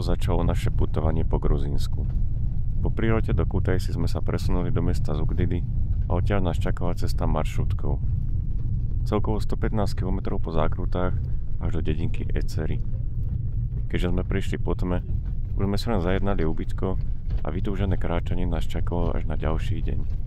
takto začalo naše putovanie po Gruzínsku. Po prílete do Kutaisi sme sa presunuli do mesta Zugdidi a odtiaľ nás čakala cesta maršrutkou. Celkovo 115 km po zákrutách až do dedinky Eceri. Keďže sme prišli po tme, už sme si len zajednali ubytko a vytúžené kráčanie nás čakalo až na ďalší deň.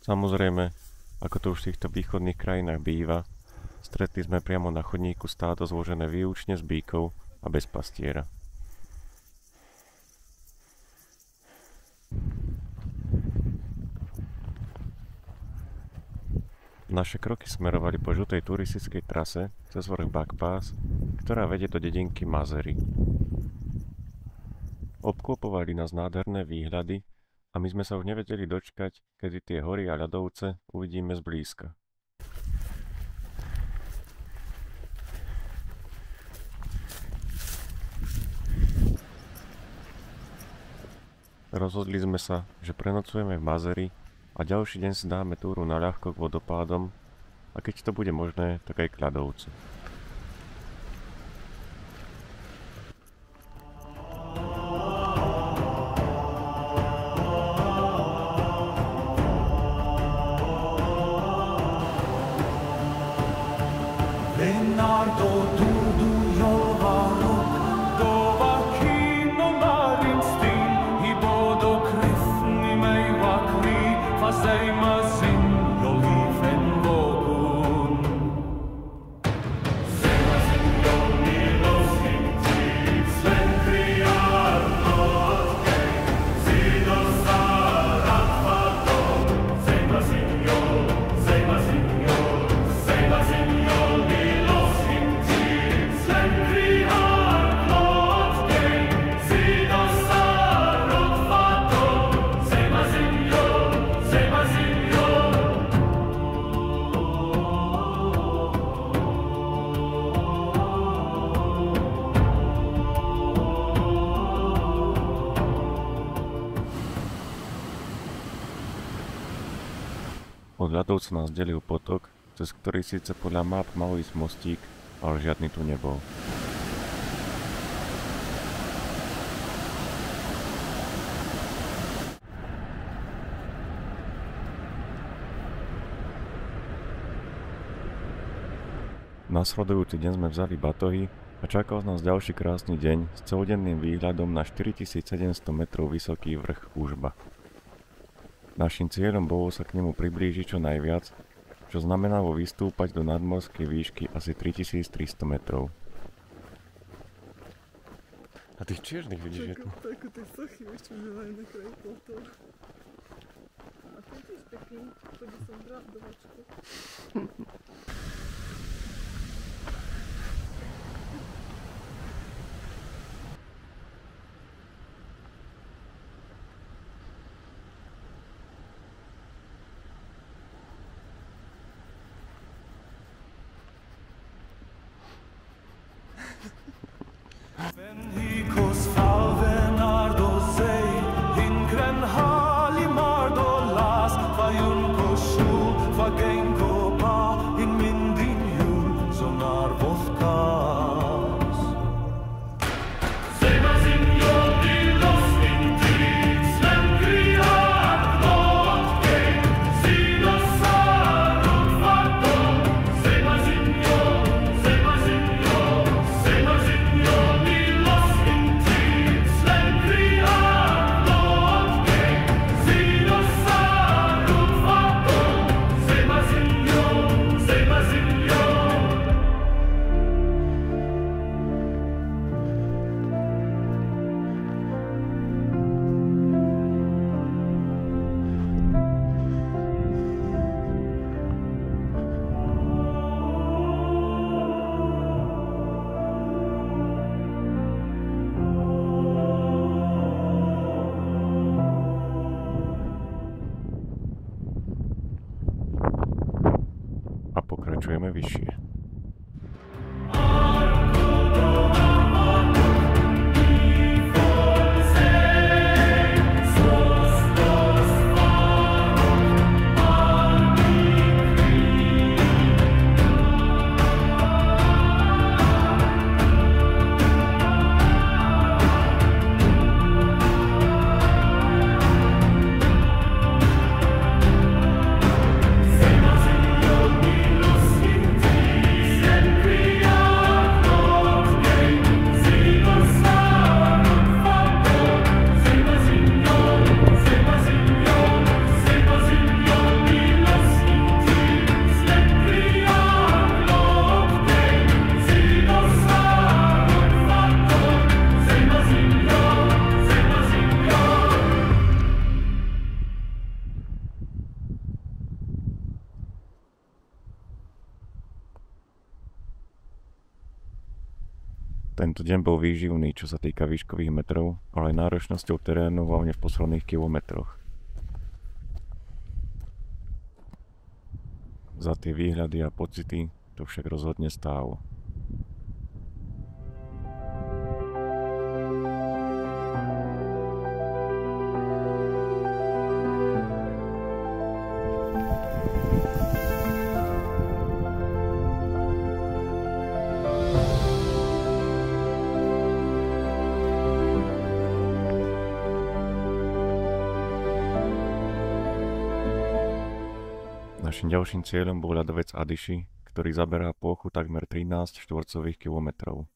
Samozrejme, ako to už v týchto východných krajinách býva, stretli sme priamo na chodníku stádo zložené výlučne z bíkov a bez pastiera. Naše kroky smerovali po žltej turistickej trase cez vrch Bakpás, ktorá vedie do dedinky Mazery. Obklopovali nás nádherné výhľady a my sme sa už nevedeli dočkať, kedy tie hory a ľadovce uvidíme zblízka. Rozhodli sme sa, že prenocujeme v Mazeri a ďalší deň si dáme túru na ľahko k vodopádom a keď to bude možné, tak aj k ľadovcu. Od ľadovca nás delil potok, cez ktorý síce podľa map mal ísť mostík, ale žiadny tu nebol. Nasledujúci deň sme vzali batohy a čakal nás ďalší krásny deň s celodenným výhľadom na 4700 metrov vysoký vrch Užba. Naším cieľom bolo sa k nemu priblížiť čo najviac, čo znamenalo vystúpať do nadmorskej výšky asi 3300 metrov. A tých čiernych vidíš, je tu? Tako tie sochy, ešte milajú na kraji plotov. A to je tiež pekný, to by som bral do vačku. pokračujeme vyššie. Tento deň bol výživný, čo sa týka výškových metrov, ale aj náročnosťou terénu, hlavne v posledných kilometroch. Za tie výhľady a pocity to však rozhodne stálo. Naším ďalším cieľom bol ľadovec Adiši, ktorý zaberá plochu takmer 13 štvorcových kilometrov.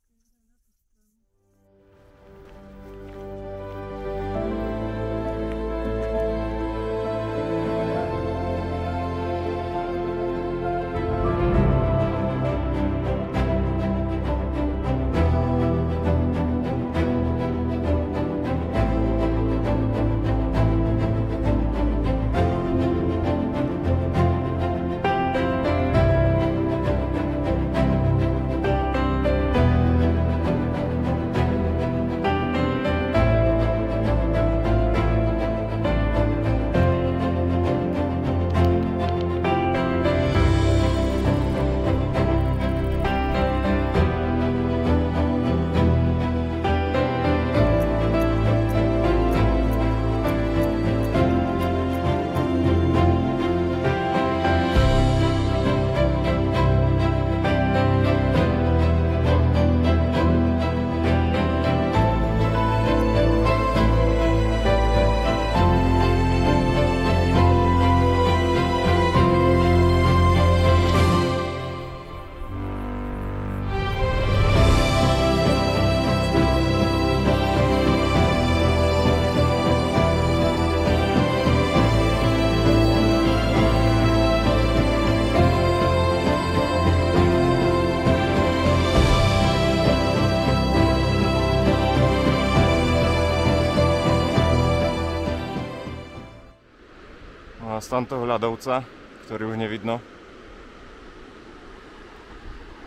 A z tamtoho ľadovca, ktorý už nevidno,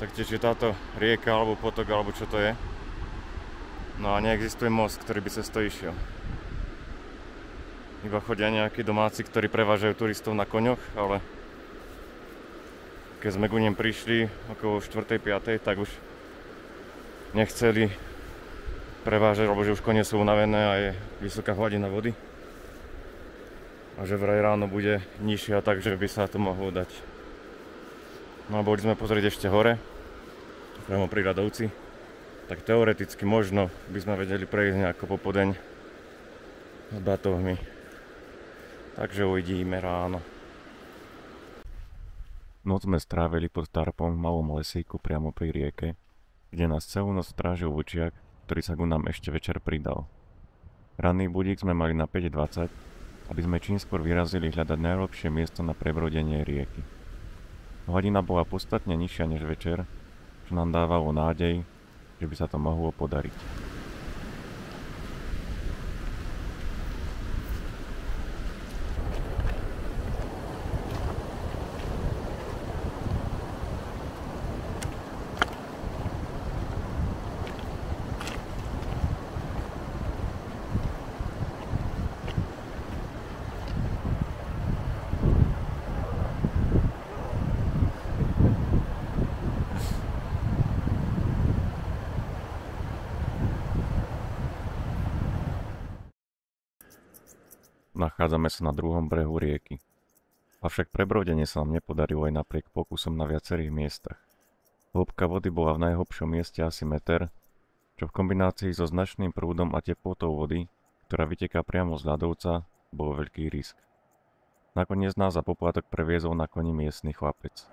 taktiež je táto rieka alebo potok alebo čo to je. No a neexistuje most, ktorý by cez to išiel. Iba chodia nejakí domáci, ktorí prevážajú turistov na koňoch, ale keď sme ku nim prišli okolo 4. 5. tak už nechceli prevážať, lebo že už kone sú unavené a je vysoká hladina vody. A že vraj ráno bude nižšia, takže by sa to mohlo dať. No a boli sme pozrieť ešte hore, priamo pri ľadovci. Tak teoreticky možno by sme vedeli prejsť nejako po podeň s batohmi. Takže uvidíme ráno. Noc sme strávili pod tarpom v malom lesíku priamo pri rieke, kde nás celú noc strážil vlčiak, ktorý sa ku nám ešte večer pridal. Ranný budík sme mali na 5:20, aby sme čím skôr vyrazili hľadať najlepšie miesto na prebrodenie rieky. Hladina bola podstatne nižšia než večer, čo nám dávalo nádej, že by sa to mohlo podariť. Nachádzame sa na druhom brehu rieky. Avšak prebrodenie sa nám nepodarilo aj napriek pokusom na viacerých miestach. Hĺbka vody bola v najhlbšom mieste asi meter, čo v kombinácii so značným prúdom a teplotou vody, ktorá vyteká priamo z ľadovca, bol veľký risk. Nakoniec nás za poplatok previezol na koni miestny chlapec.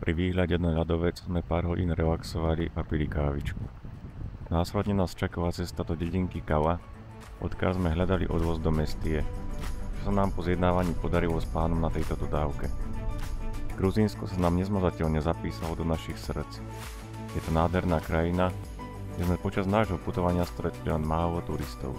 Pri výhľade na ľadovec sme pár hodín relaxovali a pili kávičku. Následne nás čakala cesta do dedinky Kala, odkiaľ sme hľadali odvoz do Mestie, čo sa nám po zjednávaní podarilo s pánom na tejto dodávke. Gruzínsko sa nám nezmazateľne zapísalo do našich srdc. Je to nádherná krajina, kde sme počas nášho putovania stretli len málo turistov.